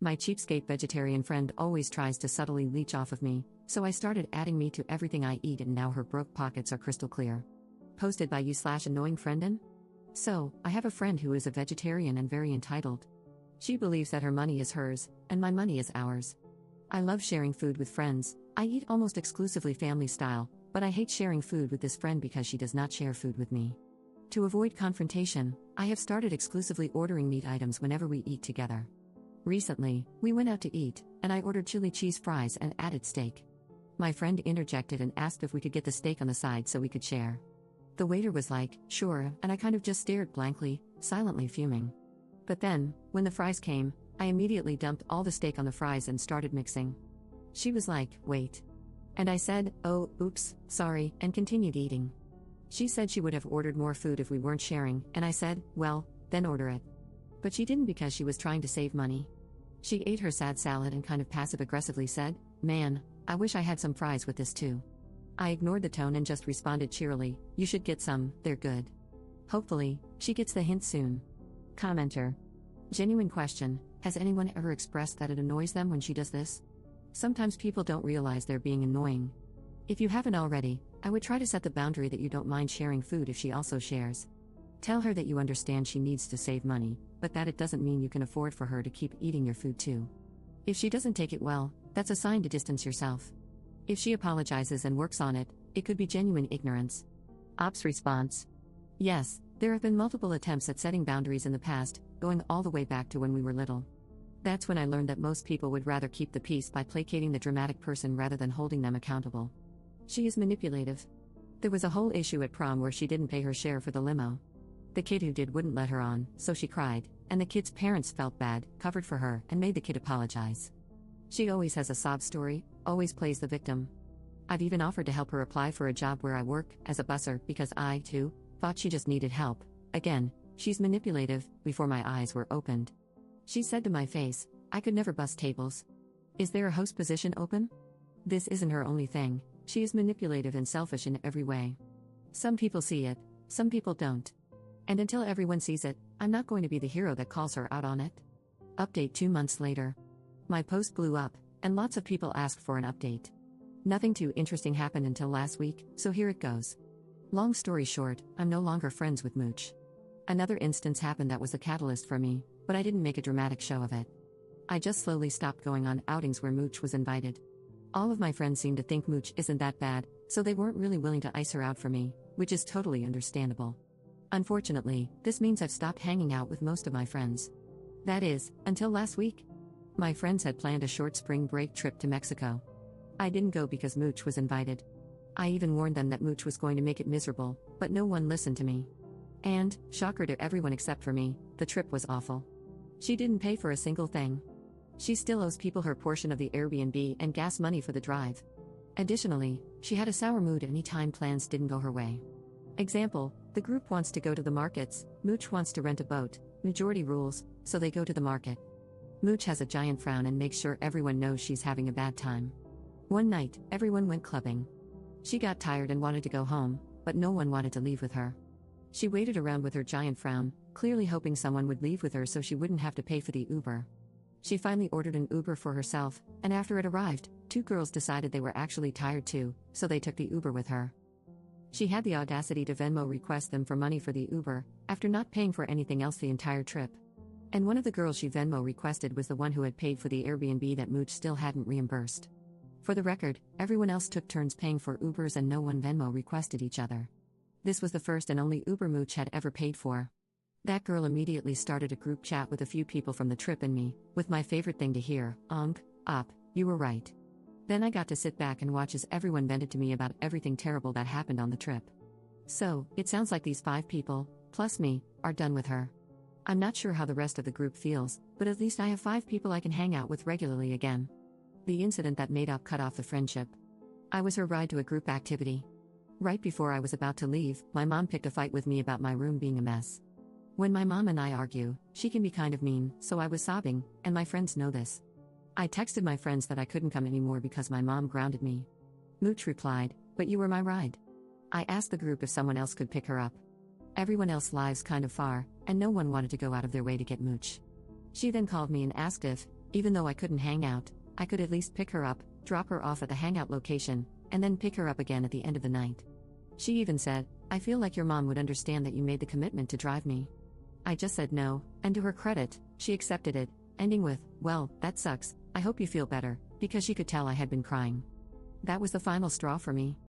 My cheapskate vegetarian friend always tries to subtly leech off of me, so I started adding meat to everything I eat, and now her broke pockets are crystal clear. Posted by you/annoying friendin'? So, I have a friend who is a vegetarian and very entitled. She believes that her money is hers, and my money is ours. I love sharing food with friends. I eat almost exclusively family style, but I hate sharing food with this friend because she does not share food with me. To avoid confrontation, I have started exclusively ordering meat items whenever we eat together. Recently, we went out to eat, and I ordered chili cheese fries and added steak. My friend interjected and asked if we could get the steak on the side so we could share. The waiter was like, sure, and I kind of just stared blankly, silently fuming. But then, when the fries came, I immediately dumped all the steak on the fries and started mixing. She was like, wait. And I said, oh, oops, sorry, and continued eating. She said she would have ordered more food if we weren't sharing, and I said, well, then order it. But she didn't because she was trying to save money. She ate her sad salad and kind of passive-aggressively said, man, I wish I had some fries with this too. I ignored the tone and just responded cheerily, you should get some, they're good. Hopefully, she gets the hint soon. Commenter. Genuine question, has anyone ever expressed that it annoys them when she does this? Sometimes people don't realize they're being annoying. If you haven't already, I would try to set the boundary that you don't mind sharing food if she also shares. Tell her that you understand she needs to save money, but that it doesn't mean you can afford for her to keep eating your food too. If she doesn't take it well, that's a sign to distance yourself. If she apologizes and works on it, it could be genuine ignorance. Ops response. Yes, there have been multiple attempts at setting boundaries in the past, going all the way back to when we were little. That's when I learned that most people would rather keep the peace by placating the dramatic person rather than holding them accountable. She is manipulative. There was a whole issue at prom where she didn't pay her share for the limo. The kid who did wouldn't let her on, so she cried, and the kid's parents felt bad, covered for her, and made the kid apologize. She always has a sob story, always plays the victim. I've even offered to help her apply for a job where I work, as a busser, because I, too, thought she just needed help. Again, she's manipulative. Before my eyes were opened, she said to my face, I could never bus tables. Is there a host position open? This isn't her only thing. She is manipulative and selfish in every way. Some people see it, some people don't. And until everyone sees it, I'm not going to be the hero that calls her out on it. Update 2 months later. My post blew up, and lots of people asked for an update. Nothing too interesting happened until last week, so here it goes. Long story short, I'm no longer friends with Mooch. Another instance happened that was the catalyst for me, but I didn't make a dramatic show of it. I just slowly stopped going on outings where Mooch was invited. All of my friends seemed to think Mooch isn't that bad, so they weren't really willing to ice her out for me, which is totally understandable. Unfortunately, this means I've stopped hanging out with most of my friends. That is, until last week. My friends had planned a short spring break trip to Mexico. I didn't go because Mooch was invited. I even warned them that Mooch was going to make it miserable, but no one listened to me. And, shocker to everyone except for me, the trip was awful. She didn't pay for a single thing. She still owes people her portion of the Airbnb and gas money for the drive. Additionally, she had a sour mood any time plans didn't go her way. Example, the group wants to go to the markets, Mooch wants to rent a boat, majority rules, so they go to the market. Mooch has a giant frown and makes sure everyone knows she's having a bad time. One night, everyone went clubbing. She got tired and wanted to go home, but no one wanted to leave with her. She waited around with her giant frown, clearly hoping someone would leave with her so she wouldn't have to pay for the Uber. She finally ordered an Uber for herself, and after it arrived, 2 girls decided they were actually tired too, so they took the Uber with her. She had the audacity to Venmo request them for money for the Uber, after not paying for anything else the entire trip. And one of the girls she Venmo requested was the one who had paid for the Airbnb that Mooch still hadn't reimbursed. For the record, everyone else took turns paying for Ubers and no one Venmo requested each other. This was the first and only Uber Mooch had ever paid for. That girl immediately started a group chat with a few people from the trip and me, with my favorite thing to hear, op, you were right. Then I got to sit back and watch as everyone vented to me about everything terrible that happened on the trip. So, it sounds like these 5 people, plus me, are done with her. I'm not sure how the rest of the group feels, but at least I have 5 people I can hang out with regularly again. The incident that made up cut off the friendship. I was her ride to a group activity. Right before I was about to leave, my mom picked a fight with me about my room being a mess. When my mom and I argue, she can be kind of mean, so I was sobbing, and my friends know this. I texted my friends that I couldn't come anymore because my mom grounded me. Mooch replied, but you were my ride. I asked the group if someone else could pick her up. Everyone else lives kind of far, and no one wanted to go out of their way to get Mooch. She then called me and asked if Even though I couldn't hang out, I could at least pick her up, drop her off at the hangout location, and then pick her up again at the end of the night. She even said, "I feel like your mom would understand that you made the commitment to drive me." I just said no, and to her credit, she accepted it, ending with, "Well, that sucks, I hope you feel better," because she could tell I had been crying. That was the final straw for me.